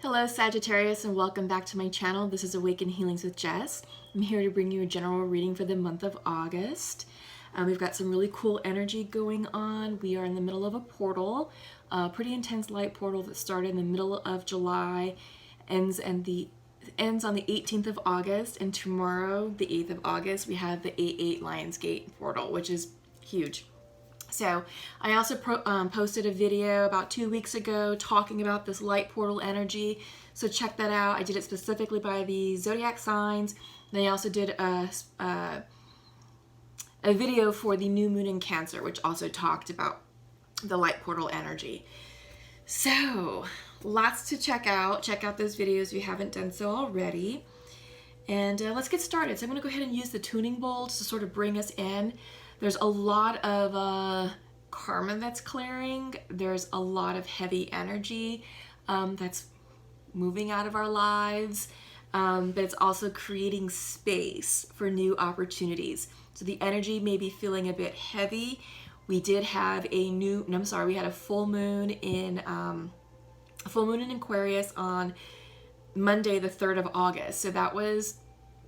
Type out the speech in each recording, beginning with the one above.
Hello Sagittarius and welcome back to my channel. This is Awaken Healings with Jess. I'm here to bring you a general reading for the month of August. We've got some really cool energy going on. We are in the middle of a portal, a pretty intense light portal that started in the middle of July, ends on the 18th of August, and tomorrow, the 8th of August, we have the 8/8 Lionsgate portal, which is huge. So I also posted a video about 2 weeks ago talking about this light portal energy. So check that out. I did it specifically by the zodiac signs. Then I also did a video for the new moon in Cancer, which also talked about the light portal energy. So lots to check out. Check out those videos if you haven't done so already. And let's get started. So I'm going to go ahead and use the tuning bolts to sort of bring us in. There's a lot of karma that's clearing. There's a lot of heavy energy that's moving out of our lives, but it's also creating space for new opportunities. So the energy may be feeling a bit heavy. We did have we had a full moon in Aquarius on Monday, the 3rd of August. So that was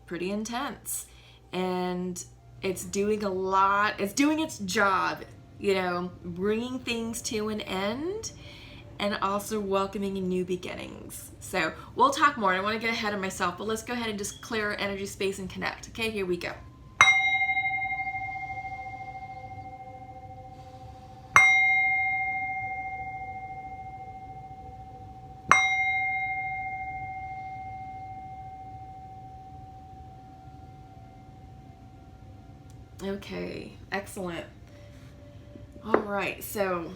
pretty intense. And it's doing a lot. It's doing its job, bringing things to an end and also welcoming new beginnings. So we'll talk more. I don't want to get ahead of myself, but let's go ahead and just clear our energy space and connect. Okay, here we go. Okay, excellent. All right, so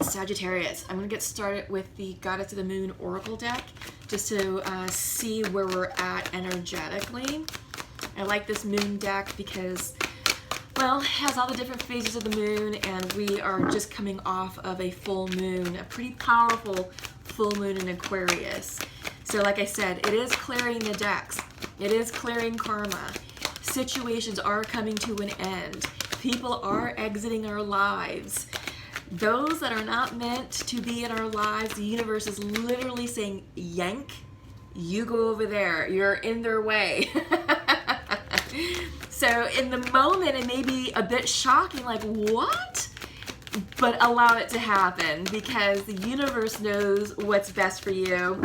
Sagittarius, I'm going to get started with the Goddess of the Moon Oracle deck just to see where we're at energetically. I like this moon deck because, well, it has all the different phases of the moon, and we are just coming off of a full moon, a pretty powerful full moon in Aquarius. So like I said, it is clearing the decks. It is clearing karma. Situations are coming to an end. People are exiting our lives. Those that are not meant to be in our lives, the universe is literally saying, yank, you go over there. You're in their way. So in the moment, it may be a bit shocking, like, what? But allow it to happen because the universe knows what's best for you.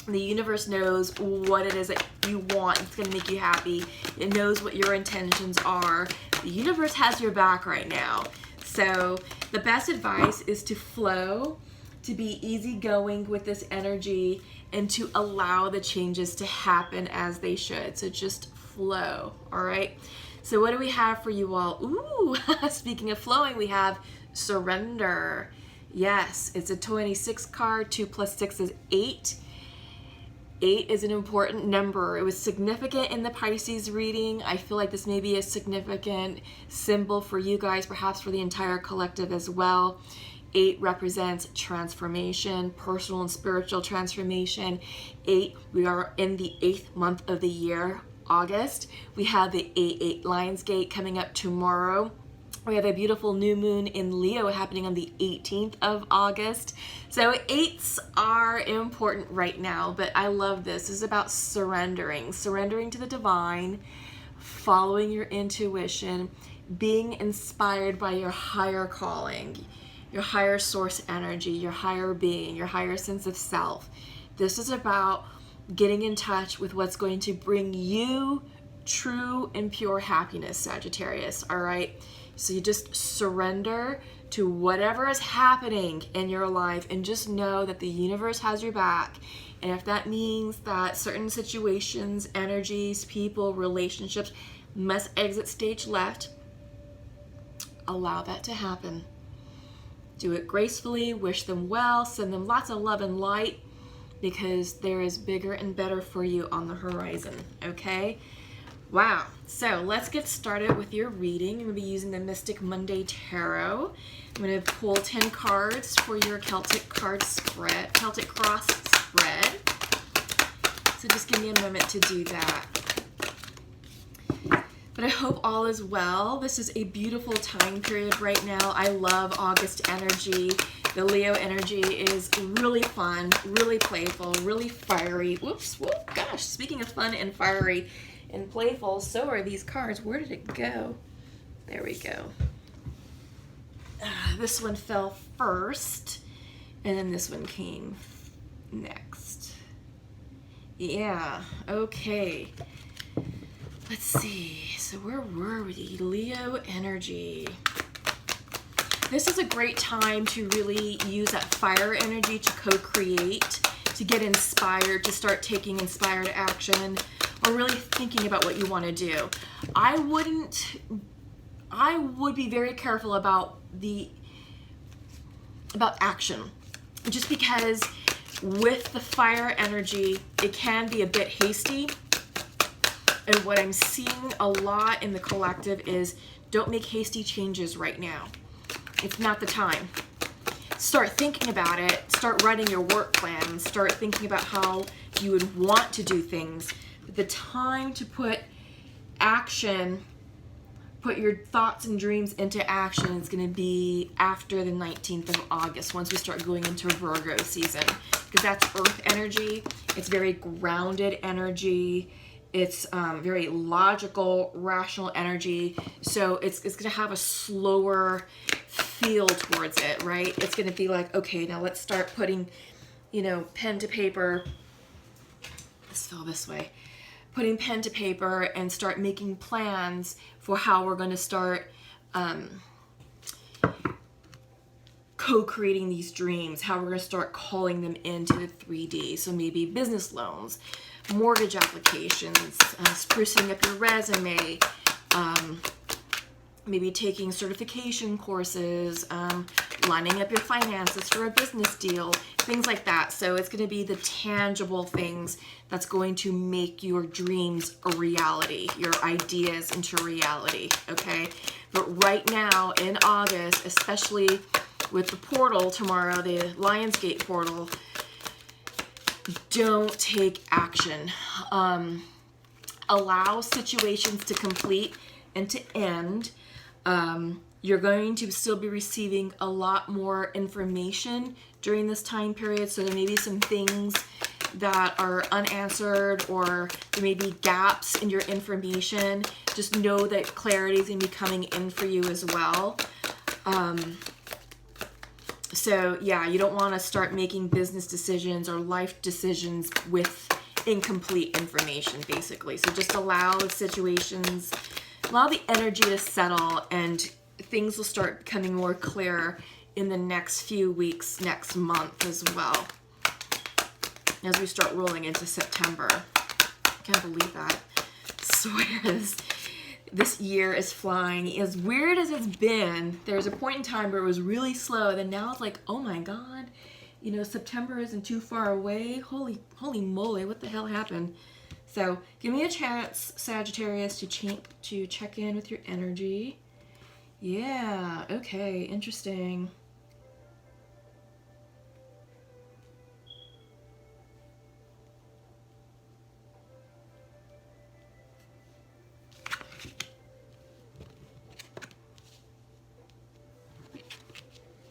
The universe knows what it is that you want. It's going to make you happy. It knows what your intentions are. The universe has your back right now. So the best advice is to flow, to be easygoing with this energy, and to allow the changes to happen as they should. So just flow, all right? So what do we have for you all? Ooh, speaking of flowing, we have surrender. Yes, it's a 26 card. 2 + 6 is 8. 8 is an important number. It was significant in the Pisces reading. I feel like this may be a significant symbol for you guys, perhaps for the entire collective as well. 8 represents transformation, personal and spiritual transformation. 8, we are in the 8th month of the year, August. We have the 8/8 Lionsgate coming up tomorrow. We have a beautiful new moon in Leo happening on the 18th of August. So 8s are important right now, but I love this. This is about surrendering to the divine, following your intuition, being inspired by your higher calling, your higher source energy, your higher being, your higher sense of self. This is about getting in touch with what's going to bring you true and pure happiness, Sagittarius, all right? So you just surrender to whatever is happening in your life and just know that the universe has your back. And if that means that certain situations, energies, people, relationships must exit stage left, allow that to happen. Do it gracefully, wish them well, send them lots of love and light because there is bigger and better for you on the horizon, okay? Wow, so let's get started with your reading. I'm going to be using the Mystic Monday Tarot. I'm going to pull 10 cards for your Celtic cross spread. So just give me a moment to do that. But I hope all is well. This is a beautiful time period right now. I love August energy. The Leo energy is really fun, really playful, really fiery. Whoops, whoop, gosh, speaking of fun and fiery and playful, so are these cards. Where did it go? There we go. This one fell first, and then this one came next. Yeah, okay. Let's see. So where were we? Leo energy. This is a great time to really use that fire energy to co-create, to get inspired, to start taking inspired action, or really thinking about what you want to do. I would be very careful about action, just because with the fire energy, it can be a bit hasty. And what I'm seeing a lot in the collective is don't make hasty changes right now. It's not the time. Start thinking about it. Start writing your work plan. Start thinking about how you would want to do things. But the time to put your thoughts and dreams into action is going to be after the 19th of August, once we start going into Virgo season. Because that's earth energy. It's very grounded energy. It's very logical, rational energy. So it's going to have a slower feel towards it, right? It's going to be like, okay, now let's start putting, pen to paper. Let's feel this way. Putting pen to paper and start making plans for how we're going to start co-creating these dreams, how we're going to start calling them into the 3D. So maybe business loans, mortgage applications, sprucing up your resume, maybe taking certification courses, lining up your finances for a business deal, things like that. So it's going to be the tangible things that's going to make your dreams a reality, your ideas into reality, okay? But right now in August, especially with the portal tomorrow, the Lionsgate portal, don't take action. Allow situations to complete and to end. You're going to still be receiving a lot more information during this time period, so there may be some things that are unanswered, or there may be gaps in your information. Just know that clarity is going to be coming in for you as well. So yeah, you don't want to start making business decisions or life decisions with incomplete information, basically. So just allow the situations, allow the energy to settle, and things will start becoming more clear in the next few weeks, next month as well, as we start rolling into September. I can't believe that. I swear this year is flying. As weird as it's been, there's a point in time where it was really slow, then now it's like, oh my God, September isn't too far away. Holy moly, what the hell happened? So give me a chance, Sagittarius, to check in with your energy. Yeah, okay, interesting.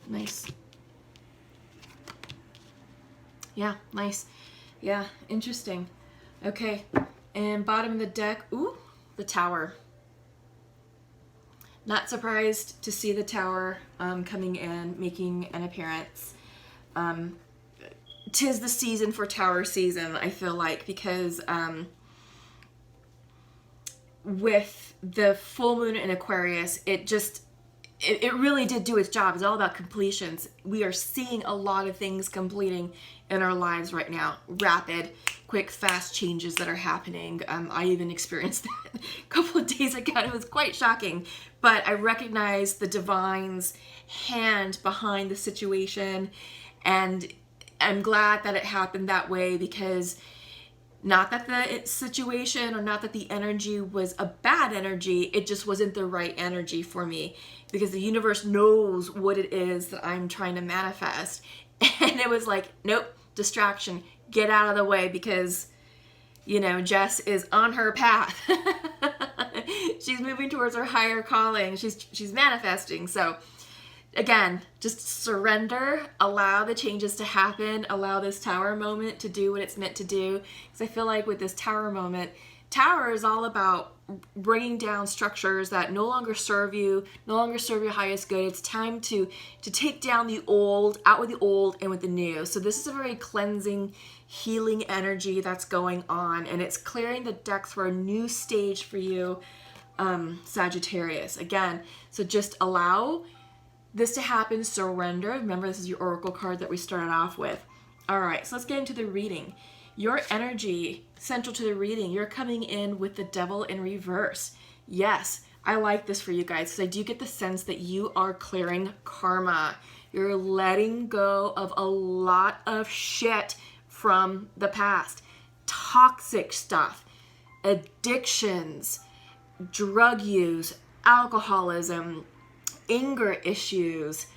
Nice. Yeah, nice. Yeah, interesting. Okay, and bottom of the deck, ooh, the Tower. Not surprised to see the Tower coming in, making an appearance. 'Tis the season for Tower season, I feel like, because with the full moon in Aquarius, it really did do its job. It's all about completions. We are seeing a lot of things completing in our lives right now. Rapid, quick, fast changes that are happening. I even experienced that a couple of days ago. It was quite shocking. But I recognize the divine's hand behind the situation. And I'm glad that it happened that way, because not that the situation or not that the energy was a bad energy, it just wasn't the right energy for me, because the universe knows what it is that I'm trying to manifest. And it was like, nope, distraction, get out of the way, because, Jess is on her path. She's moving towards her higher calling. She's manifesting. So again, just surrender, allow the changes to happen, allow this Tower moment to do what it's meant to do. Because I feel like with this Tower moment, Tower is all about bringing down structures that no longer serve you, no longer serve your highest good. It's time to take down the old, out with the old and with the new. So this is a very cleansing, healing energy that's going on, and it's clearing the decks for a new stage for you, Sagittarius. Again, so just allow this to happen, surrender. Remember, this is your oracle card that we started off with. All right, so let's get into the reading. Your energy central to the reading, you're coming in with the Devil in reverse. Yes, I like this for you guys because I do get the sense that you are clearing karma. You're letting go of a lot of shit from the past. Toxic stuff, addictions, drug use, alcoholism, anger issues,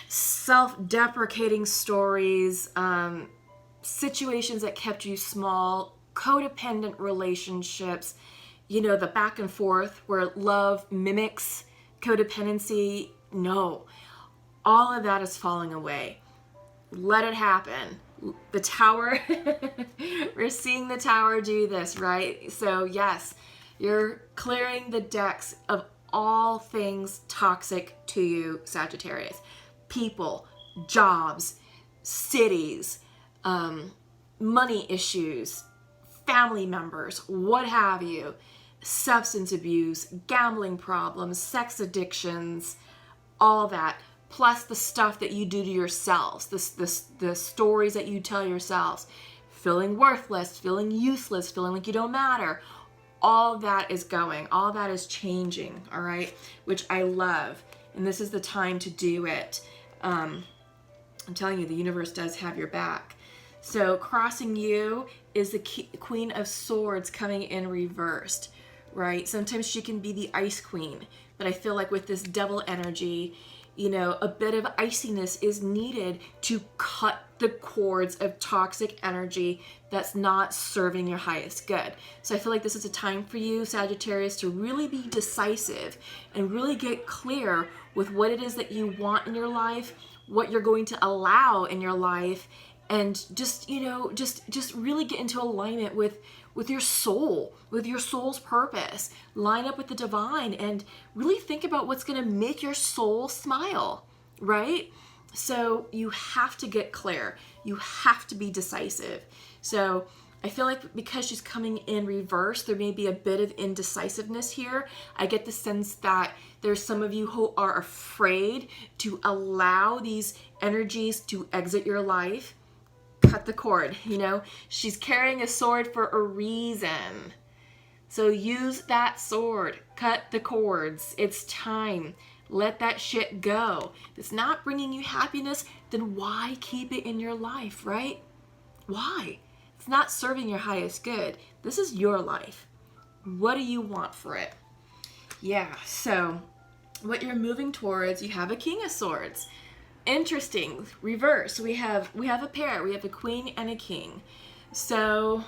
self-deprecating stories, situations that kept you small, codependent relationships, you know, the back and forth where love mimics codependency. No, all of that is falling away. Let it happen. The Tower, we're seeing the Tower do this, right? So yes, you're clearing the decks of all things toxic to you, Sagittarius. People, jobs, cities, money issues, family members, what have you, substance abuse, gambling problems, sex addictions, all that, plus the stuff that you do to yourselves, the stories that you tell yourselves, feeling worthless, feeling useless, feeling like you don't matter. All that is going, all that is changing, all right, which I love. And this is the time to do it. I'm telling you, the universe does have your back. So crossing you is the Queen of Swords coming in reversed, right? Sometimes she can be the Ice Queen, but I feel like with this Devil energy, you know, a bit of iciness is needed to cut the cords of toxic energy that's not serving your highest good. So I feel like this is a time for you, Sagittarius, to really be decisive and really get clear with what it is that you want in your life, what you're going to allow in your life, and just, you know, just really get into alignment with your soul, with your soul's purpose. Line up with the divine and really think about what's going to make your soul smile, right? So you have to get clear. You have to be decisive. So I feel like because she's coming in reverse, there may be a bit of indecisiveness here. I get the sense that there's some of you who are afraid to allow these energies to exit your life. Cut the cord, you know? She's carrying a sword for a reason. So use that sword. Cut the cords. It's time. Let that shit go. If it's not bringing you happiness, then why keep it in your life, right? Why? It's not serving your highest good. This is your life. What do you want for it? Yeah, so what you're moving towards, you have a King of Swords. Interesting. Reverse. We have a pair. We have a queen and a king. So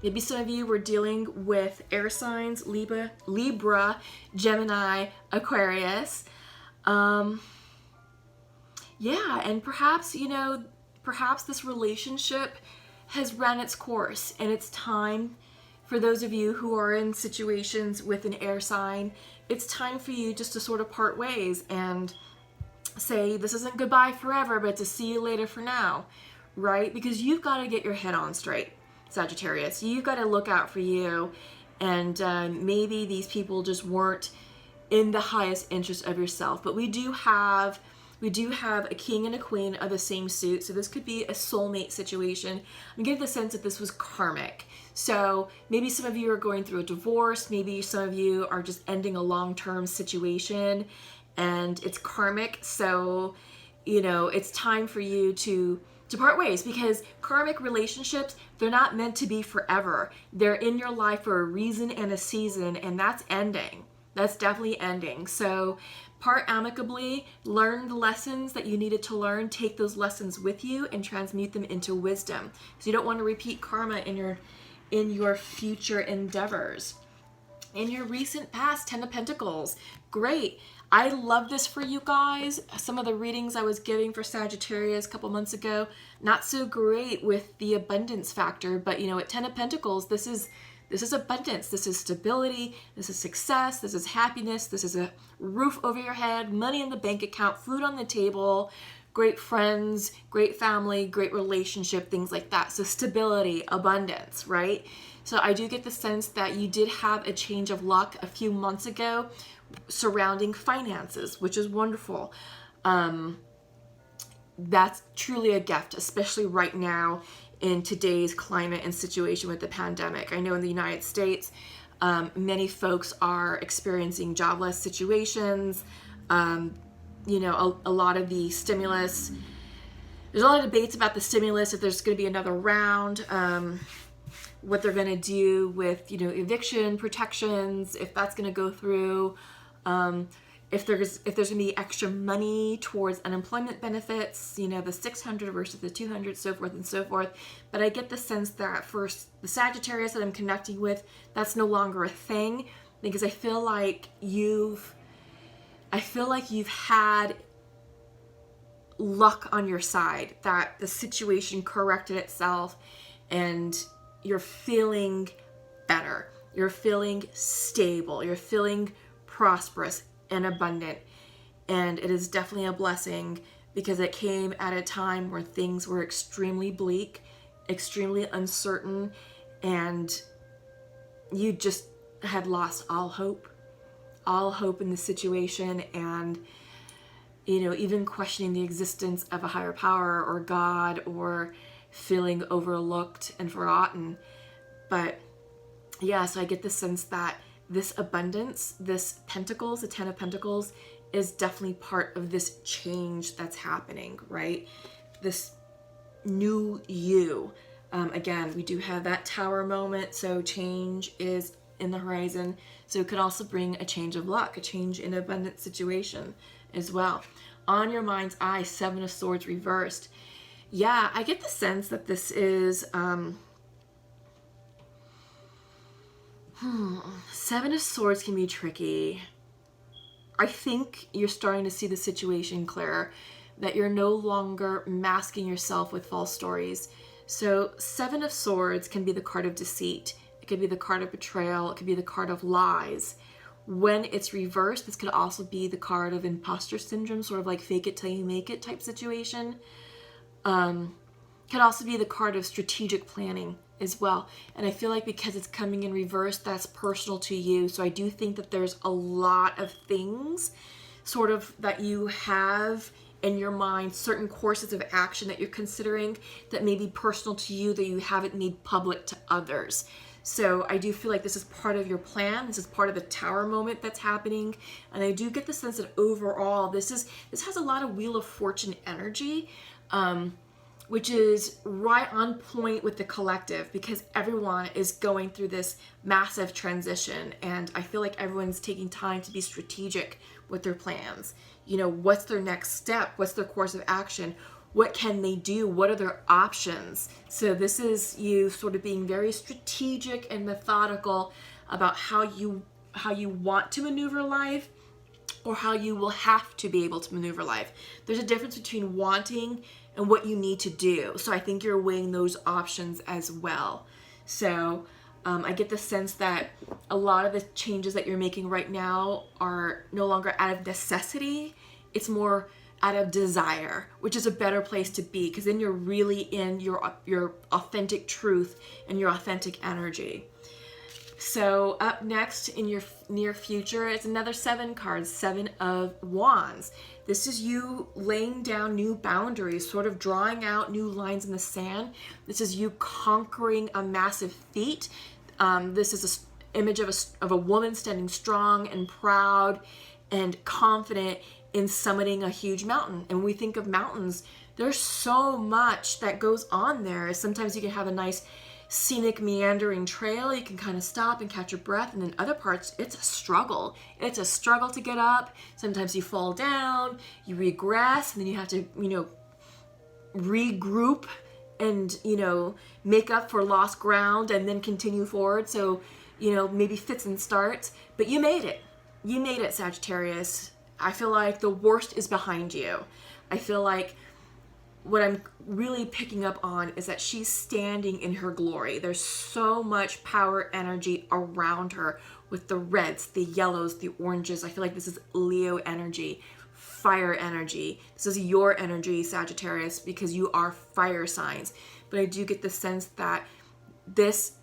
maybe some of you were dealing with air signs, Libra, Gemini, Aquarius. Yeah, and perhaps, you know, perhaps this relationship has run its course and it's time for those of you who are in situations with an air sign, it's time for you just to sort of part ways and say, this isn't goodbye forever, but to see you later for now, right? Because you've got to get your head on straight, Sagittarius. You've got to look out for you, and maybe these people just weren't in the highest interest of yourself. But we do have a king and a queen of the same suit, so this could be a soulmate situation. I'm getting the sense that this was karmic. So maybe some of you are going through a divorce, maybe some of you are just ending a long-term situation, and it's karmic. So, you know, it's time for you to part ways, because karmic relationships, they're not meant to be forever. They're in your life for a reason and a season, and that's ending. That's definitely ending. So part amicably, learn the lessons that you needed to learn, take those lessons with you and transmute them into wisdom. So you don't want to repeat karma in your future endeavors. In your recent past, Ten of Pentacles, great. I love this for you guys. Some of the readings I was giving for Sagittarius a couple months ago, not so great with the abundance factor, but you know, at 10 of Pentacles, this is abundance, this is stability, this is success, this is happiness, this is a roof over your head, money in the bank account, food on the table, great friends, great family, great relationship, things like that. So stability, abundance, right? So I do get the sense that you did have a change of luck a few months ago surrounding finances, which is wonderful. That's truly a gift, especially right now in today's climate and situation with the pandemic. I know in the United States, many folks are experiencing jobless situations. You know, a lot of the stimulus, there's a lot of debates about the stimulus, if there's going to be another round, what they're going to do with, you know, eviction protections, if that's going to go through, if there's going to be extra money towards unemployment benefits, you know, the 600 versus the 200, so forth and so forth. But I get the sense that for the Sagittarius that I'm connecting with, that's no longer a thing, because I feel like you've had luck on your side, that the situation corrected itself and you're feeling better. You're feeling stable. You're feeling prosperous and abundant. And it is definitely a blessing because it came at a time where things were extremely bleak, extremely uncertain, and you just had lost all hope in the situation, and you know, even questioning the existence of a higher power or God, or feeling overlooked and forgotten. But yeah, so I get the sense that this abundance, this Pentacles, the 10 of Pentacles, is definitely part of this change that's happening, right? This new you. Again, we do have that Tower moment, so change is in the horizon. So it could also bring a change of luck, a change in abundant situation as well. On your mind's eye, 7 of Swords reversed. Yeah, I get the sense that this is 7 of Swords can be tricky. I think you're starting to see the situation clearer, that you're no longer masking yourself with false stories. So 7 of Swords can be the card of deceit. It could be the card of betrayal. It could be the card of lies. When it's reversed, this could also be the card of imposter syndrome, sort of like fake it till you make it type situation. Could also be the card of strategic planning as well. And I feel like because it's coming in reverse, that's personal to you. So I do think that there's a lot of things sort of that you have in your mind, certain courses of action that you're considering that may be personal to you that you haven't made public to others. So I do feel like this is part of your plan. This is part of the Tower moment that's happening. And I do get the sense that overall, this has a lot of Wheel of Fortune energy, which is right on point with the collective, because everyone is going through this massive transition. And I feel like everyone's taking time to be strategic with their plans. You know, what's their next step? What's their course of action? What can they do? What are their options? So this is you sort of being very strategic and methodical about how you want to maneuver life, or how you will have to be able to maneuver life. There's a difference between wanting and what you need to do. So I think you're weighing those options as well. So I get the sense that a lot of the changes that you're making right now are no longer out of necessity. It's more out of desire, which is a better place to be, because then you're really in your authentic truth and your authentic energy. So up next in your near future, it's another 7 cards, 7 of Wands. This is you laying down new boundaries, sort of drawing out new lines in the sand. This is you conquering a massive feat. This is an image of a woman standing strong and proud and confident in summiting a huge mountain. And when we think of mountains, there's so much that goes on there. Sometimes you can have a nice scenic meandering trail. You can kind of stop and catch your breath. And then other parts, it's a struggle. It's a struggle to get up. Sometimes you fall down, you regress, and then you have to, regroup and, make up for lost ground and then continue forward. So, maybe fits and starts, but you made it. You made it, Sagittarius. I feel like the worst is behind you. I feel like what I'm really picking up on is that she's standing in her glory. There's so much power energy around her with the reds, the yellows, the oranges. I feel like this is Leo energy, fire energy. This is your energy, Sagittarius, because you are fire signs. But I do get the sense that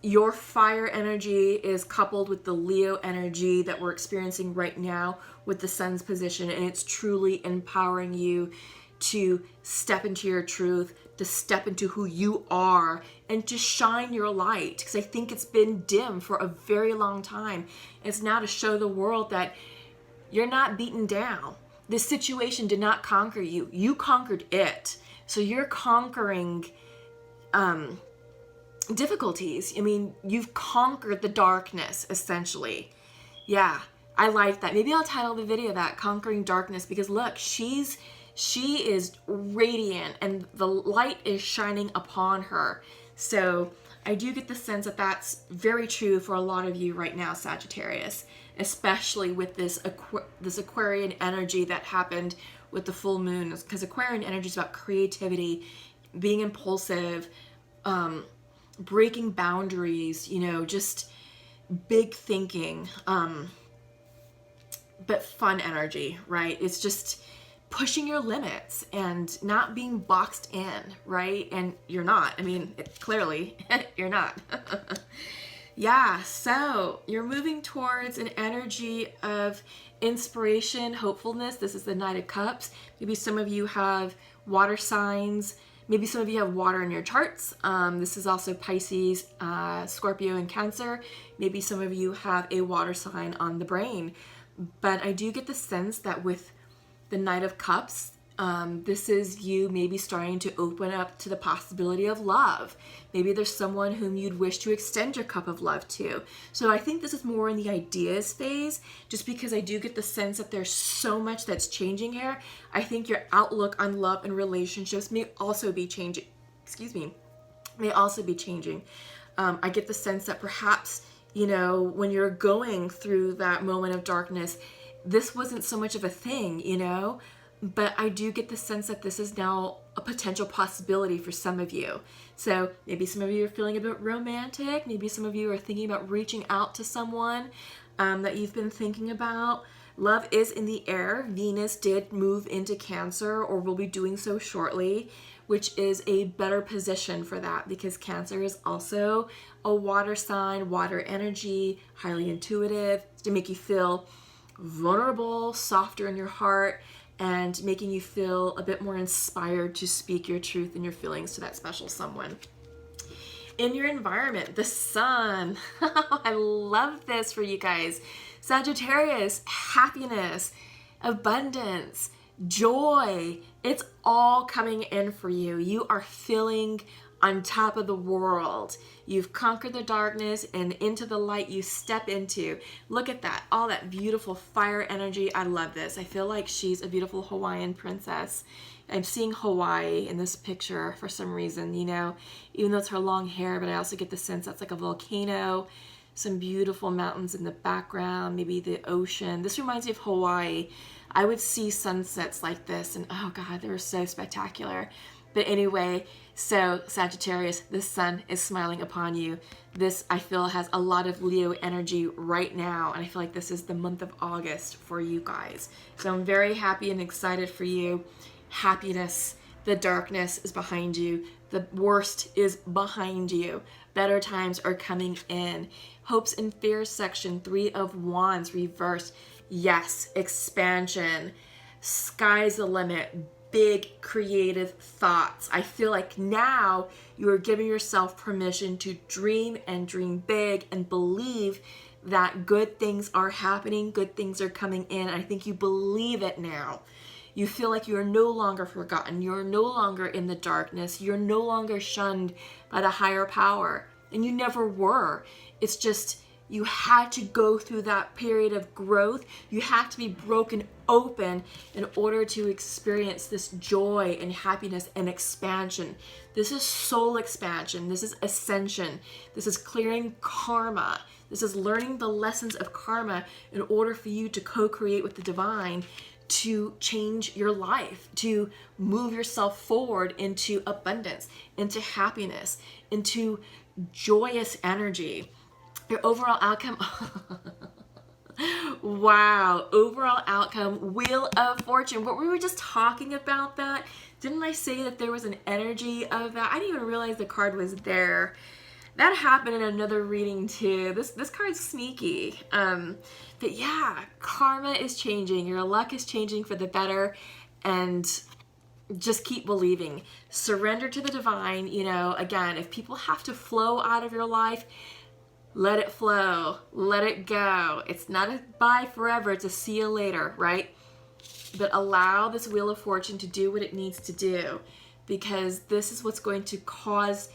your fire energy is coupled with the Leo energy that we're experiencing right now with the sun's position, and it's truly empowering you to step into your truth, to step into who you are, and to shine your light. Because I think it's been dim for a very long time. It's now to show the world that you're not beaten down. This situation did not conquer you. You conquered it. So you're conquering difficulties. I mean, you've conquered the darkness, essentially. Yeah, I like that. Maybe I'll title the video that, Conquering Darkness, because look, she is radiant and the light is shining upon her. So I do get the sense that that's very true for a lot of you right now, Sagittarius, especially with this Aquarian energy that happened with the full moon, because Aquarian energy is about creativity, being impulsive, breaking boundaries, just big thinking, but fun energy, right? It's just pushing your limits and not being boxed in, right? And you're not. I mean, clearly, you're not. Yeah, so you're moving towards an energy of inspiration, hopefulness. This is the Knight of Cups. Maybe some of you have water signs. Maybe some of you have water in your charts. This is also Pisces, Scorpio, and Cancer. Maybe some of you have a water sign on the brain. But I do get the sense that with the Knight of Cups, this is you maybe starting to open up to the possibility of love. Maybe there's someone whom you'd wish to extend your cup of love to. So I think this is more in the ideas phase, just because I do get the sense that there's so much that's changing here. I think your outlook on love and relationships may also be changing. May also be changing. I get the sense that perhaps, when you're going through that moment of darkness, this wasn't so much of a thing, but I do get the sense that this is now a potential possibility for some of you. So maybe some of you are feeling a bit romantic. Maybe some of you are thinking about reaching out to someone that you've been thinking about. Love is in the air. Venus did move into Cancer, or will be doing so shortly, which is a better position for that, because Cancer is also a water sign, water energy, highly intuitive, to make you feel vulnerable, softer in your heart, and making you feel a bit more inspired to speak your truth and your feelings to that special someone. In your environment, the sun. I love this for you guys. Sagittarius, happiness, abundance, joy. It's all coming in for you. You are feeling on top of the world. You've conquered the darkness, and into the light you step into. Look at that, all that beautiful fire energy. I love this. I feel like she's a beautiful Hawaiian princess. I'm seeing Hawaii in this picture for some reason, even though it's her long hair, but I also get the sense that's like a volcano, some beautiful mountains in the background, maybe the ocean. This reminds me of Hawaii. I would see sunsets like this, and oh God, they were so spectacular. But anyway, so Sagittarius, the sun is smiling upon you. This, I feel, has a lot of Leo energy right now, and I feel like this is the month of August for you guys. So I'm very happy and excited for you. Happiness, the darkness is behind you. The worst is behind you. Better times are coming in. Hopes and fears section, 3 of Wands, reversed. Yes, expansion. Sky's the limit. Big creative thoughts. I feel like now you are giving yourself permission to dream and dream big and believe that good things are happening, good things are coming in. I think you believe it now. You feel like you are no longer forgotten. You're no longer in the darkness. You're no longer shunned by the higher power. And you never were. It's just you had to go through that period of growth. You had to be broken open in order to experience this joy and happiness and expansion. This is soul expansion. This is ascension. This is clearing karma. This is learning the lessons of karma in order for you to co-create with the divine, to change your life, to move yourself forward into abundance, into happiness, into joyous energy. Your overall outcome, wow, overall outcome, Wheel of Fortune. But we were just talking about that. Didn't I say that there was an energy of that? I didn't even realize the card was there. That happened in another reading too. This card's sneaky. But yeah, karma is changing. Your luck is changing for the better. And just keep believing. Surrender to the divine. You know, again, if people have to flow out of your life, let it flow. Let it go. It's not a bye forever. It's a see you later, right? But allow this Wheel of Fortune to do what it needs to do, because this is what's going to cause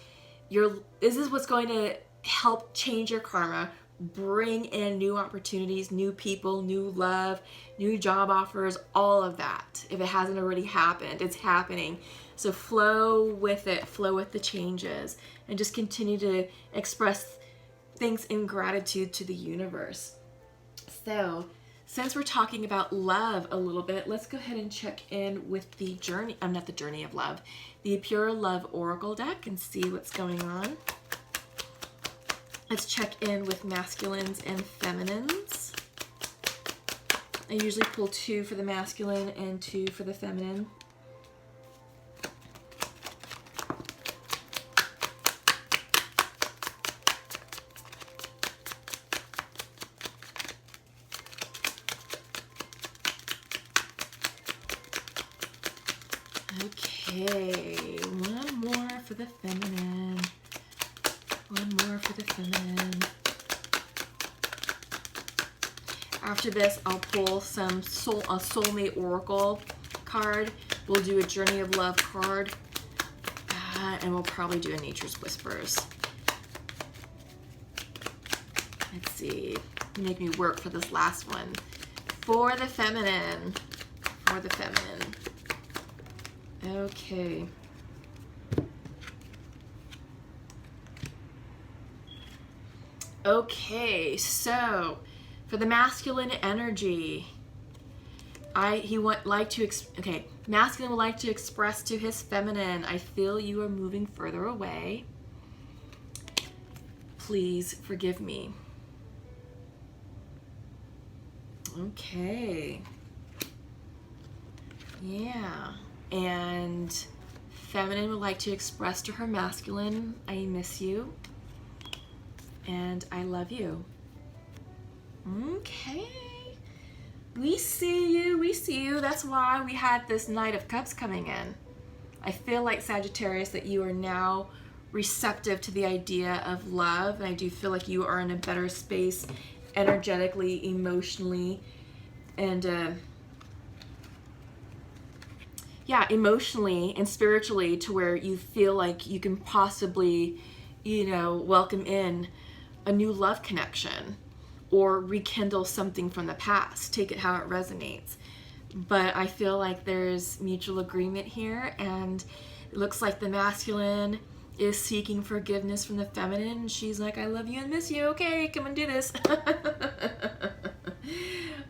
this is what's going to help change your karma, bring in new opportunities, new people, new love, new job offers, all of that. If it hasn't already happened, it's happening. So flow with it, flow with the changes, and just continue to express things in gratitude to the universe. So, since we're talking about love a little bit, let's go ahead and check in with the journey, not the journey of love, the Pure Love Oracle deck and see what's going on. Let's check in with masculines and feminines. I usually pull 2 for the masculine and 2 for the feminine. Okay, one more for the feminine. One more for the feminine. After this, I'll pull some a soulmate oracle card. We'll do a journey of love card, and we'll probably do a nature's whispers. Let's see. Make me work for this last one. For the feminine. For the feminine. Okay. Okay, so for the masculine energy, masculine would like to express to his feminine, I feel you are moving further away. Please forgive me. Okay. Yeah. And feminine would like to express to her masculine, I miss you and I love you. Okay. We see you, we see you. That's why we had this Knight of Cups coming in. I feel like, Sagittarius, that you are now receptive to the idea of love. And I do feel like you are in a better space energetically, emotionally, and yeah, emotionally and spiritually, to where you feel like you can possibly, welcome in a new love connection or rekindle something from the past. Take it how it resonates. But I feel like there's mutual agreement here, and it looks like the masculine is seeking forgiveness from the feminine. She's like, I love you and miss you. Okay, come and do this.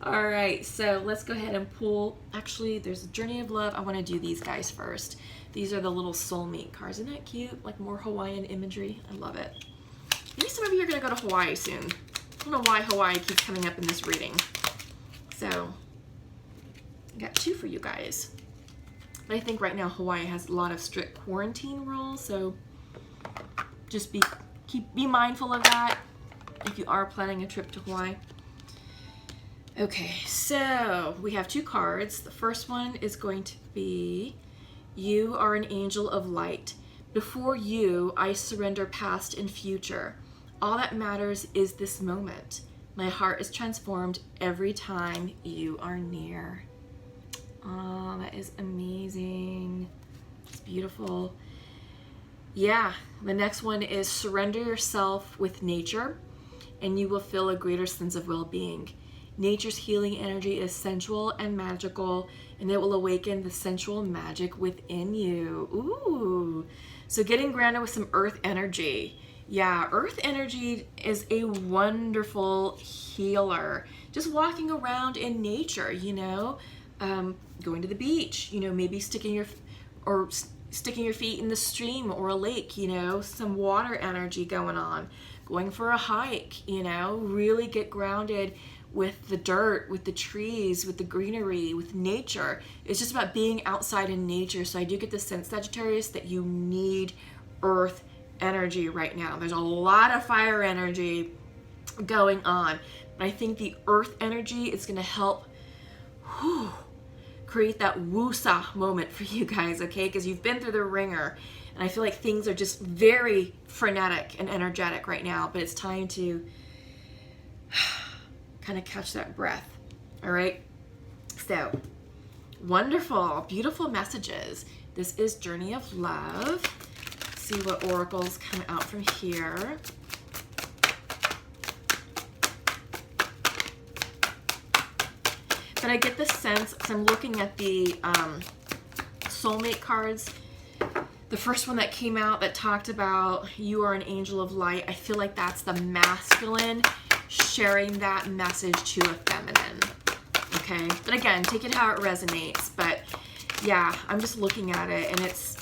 All right, so let's go ahead and pull. Actually, there's a journey of love. I want to do these guys first. These are the little soulmate cards. Isn't that cute? Like more Hawaiian imagery. I love it. Maybe some of you are going to go to Hawaii soon. I don't know why Hawaii keeps coming up in this reading. So, I got 2 for you guys. But I think right now Hawaii has a lot of strict quarantine rules, so just be mindful of that if you are planning a trip to Hawaii. Okay, so we have 2 cards. The first one is going to be, you are an angel of light. Before you, I surrender past and future. All that matters is this moment. My heart is transformed every time you are near. Oh, that is amazing. It's beautiful. Yeah, the next one is surrender yourself with nature, and you will feel a greater sense of well-being. Nature's healing energy is sensual and magical, and it will awaken the sensual magic within you. Ooh. So getting grounded with some earth energy. Yeah, earth energy is a wonderful healer. Just walking around in nature, going to the beach, you know, maybe sticking your feet in the stream or a lake, you know, some water energy going on, going for a hike, you know, really get grounded with the dirt, with the trees, with the greenery, with nature. It's just about being outside in nature. So I do get the sense, Sagittarius, that you need earth energy right now. There's a lot of fire energy going on, but I think the earth energy is going to help create that woosah moment for you guys, okay? Because you've been through the ringer, and I feel like things are just very frenetic and energetic right now, but it's time to kind of catch that breath. All right, so wonderful, beautiful messages. This is Journey of Love. See what oracles come out from here. But I get the sense, because I'm looking at the soulmate cards, the first one that came out that talked about you are an angel of light, I feel like that's the masculine sharing that message to a feminine, okay? But again, take it how it resonates. But yeah, I'm just looking at it, and it's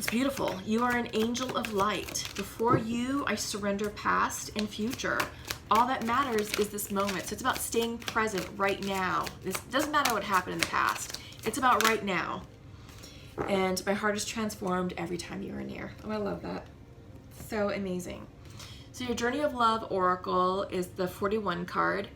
beautiful. You are an angel of light. Before you, I surrender past and future. All that matters is this moment. So it's about staying present right now. This doesn't matter what happened in the past. It's about right now. And my heart is transformed every time you are near. Oh, I love that. So amazing. So your Journey of Love oracle is the 41 card,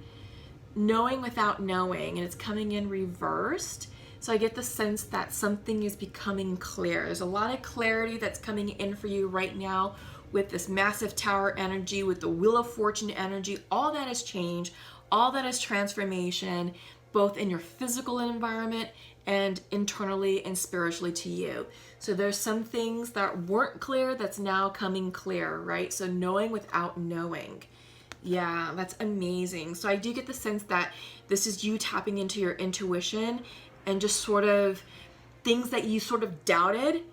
knowing without knowing, and it's coming in reversed. So I get the sense that something is becoming clear. There's a lot of clarity that's coming in for you right now with this massive tower energy, with the Wheel of Fortune energy. All that is change, all that is transformation, both in your physical environment and internally and spiritually to you. So there's some things that weren't clear that's now coming clear, right? So knowing without knowing. Yeah, that's amazing. So I do get the sense that this is you tapping into your intuition and just sort of things that you sort of doubted,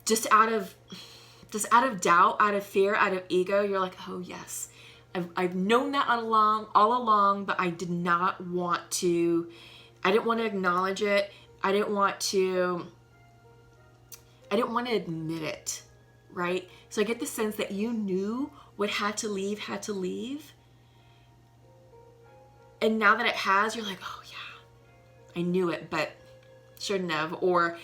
just out of doubt, out of fear, out of ego. You're like, oh yes, I've known that all along, but I didn't want to acknowledge it. I didn't want to admit it, right? So I get the sense that you knew what had to leave. And now that it has, you're like, oh yeah, I knew it, but shouldn't have. Or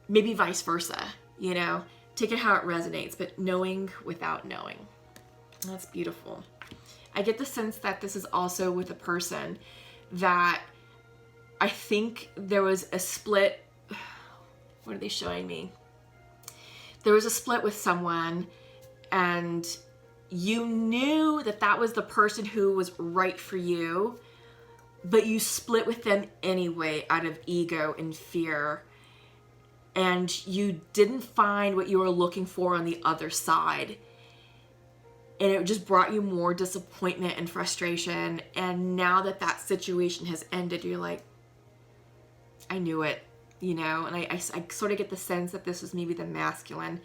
maybe vice versa, you know? Take it how it resonates, but knowing without knowing. That's beautiful. I get the sense that this is also with a person that I think there was a split. What are they showing me? There was a split with someone, and you knew that that was the person who was right for you, but you split with them anyway out of ego and fear. And you didn't find what you were looking for on the other side. And it just brought you more disappointment and frustration. And now that that situation has ended, you're like, I knew it, you know? And I sort of get the sense that this was maybe the masculine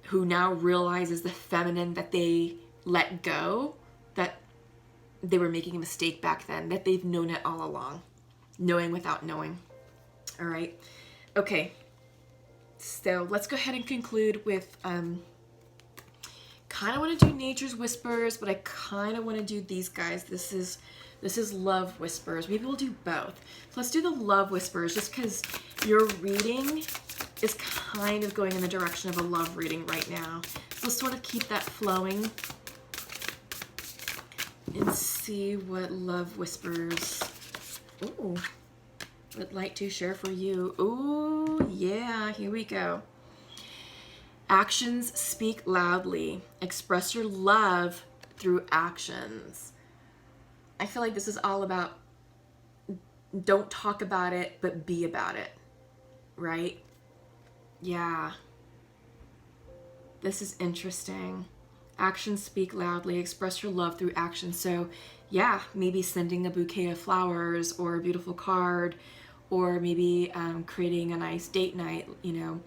who now realizes the feminine that they let go, that they were making a mistake back then, that they've known it all along. Knowing without knowing. All right. Okay. So let's go ahead and conclude with, kind of want to do Nature's Whispers, but I kind of want to do these guys. This is Love Whispers. Maybe we'll do both. So let's do the Love Whispers, just because your reading is kind of going in the direction of a love reading right now. So let's sort of keep that flowing and see what Love Whispers would like to share for you. Oh, yeah, here we go. Actions speak loudly. Express your love through actions. I feel like this is all about don't talk about it, but be about it, right? Yeah. This is interesting. Actions speak loudly. Express your love through action. So yeah, maybe sending a bouquet of flowers or a beautiful card, or maybe creating a nice date night, you know,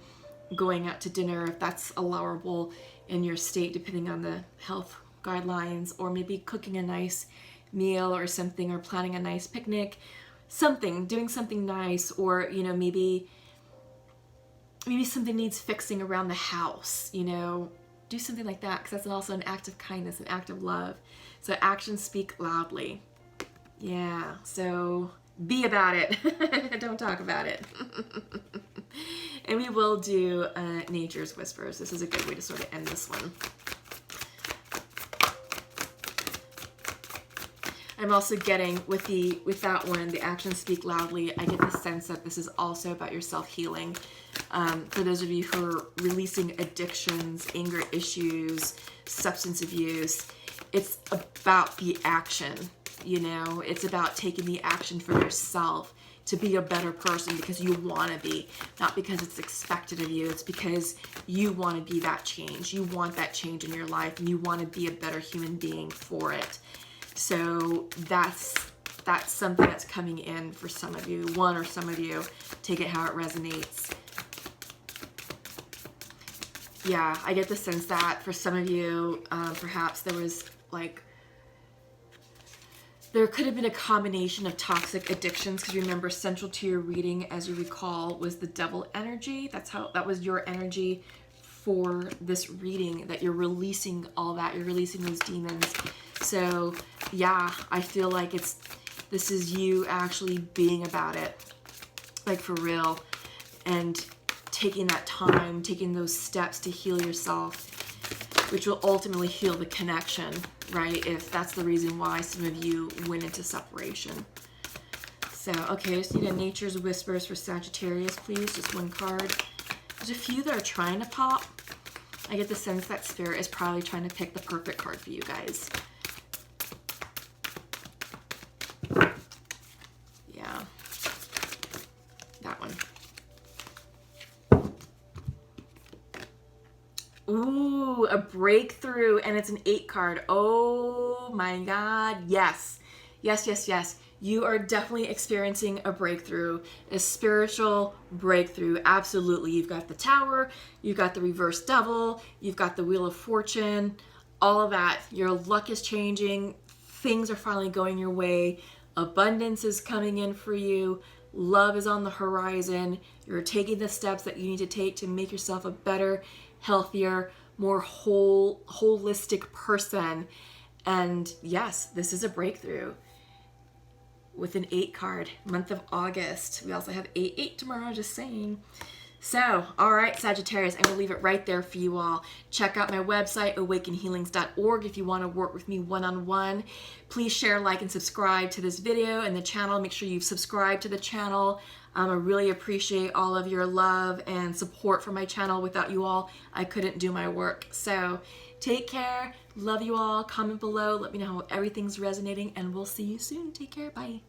going out to dinner if that's allowable in your state, depending on the health guidelines, or maybe cooking a nice meal or something, or planning a nice picnic, something, doing something nice, or, you know, maybe something needs fixing around the house, you know, do something like that, because that's also an act of kindness, an act of love. So actions speak loudly. Yeah, so be about it. Don't talk about it. And we will do Nature's Whispers. This is a good way to sort of end this one. I'm also getting, with that one, the actions speak loudly, I get the sense that this is also about your self-healing. For those of you who are releasing addictions, anger issues, substance abuse, it's about the action, you know? It's about taking the action for yourself to be a better person because you want to be, not because it's expected of you. It's because you want to be that change. You want that change in your life, and you want to be a better human being for it. So that's something that's coming in for some of you, one or some of you. Take it how it resonates. Yeah, I get the sense that for some of you, perhaps there was there could have been a combination of toxic addictions, because remember, central to your reading, as you recall, was the devil energy. That was your energy for this reading, that you're releasing all that, you're releasing those demons. So yeah, I feel like this is you actually being about it, like for real, and taking that time, taking those steps to heal yourself, which will ultimately heal the connection, right? If that's the reason why some of you went into separation. So, okay, I just need a Nature's Whispers for Sagittarius, please. Just one card. There's a few that are trying to pop. I get the sense that Spirit is probably trying to pick the perfect card for you guys. Yeah. That one. Ooh, a breakthrough, and it's an 8 card. Oh my God, yes. Yes, yes, yes. You are definitely experiencing a breakthrough, a spiritual breakthrough. Absolutely. You've got the Tower, you've got the reverse devil, you've got the Wheel of Fortune, all of that. Your luck is changing. Things are finally going your way. Abundance is coming in for you. Love is on the horizon. You're taking the steps that you need to take to make yourself a better, healthier, more holistic person. And yes, this is a breakthrough with an 8 card, month of August. We also have 8/8 tomorrow, just saying. So, all right, Sagittarius, I'm going to leave it right there for you all. Check out my website, awakenhealings.org, if you want to work with me one-on-one. Please share, like, and subscribe to this video and the channel. Make sure you've subscribed to the channel. I really appreciate all of your love and support for my channel. Without you all, I couldn't do my work. So, take care. Love you all. Comment below. Let me know how everything's resonating, and we'll see you soon. Take care. Bye.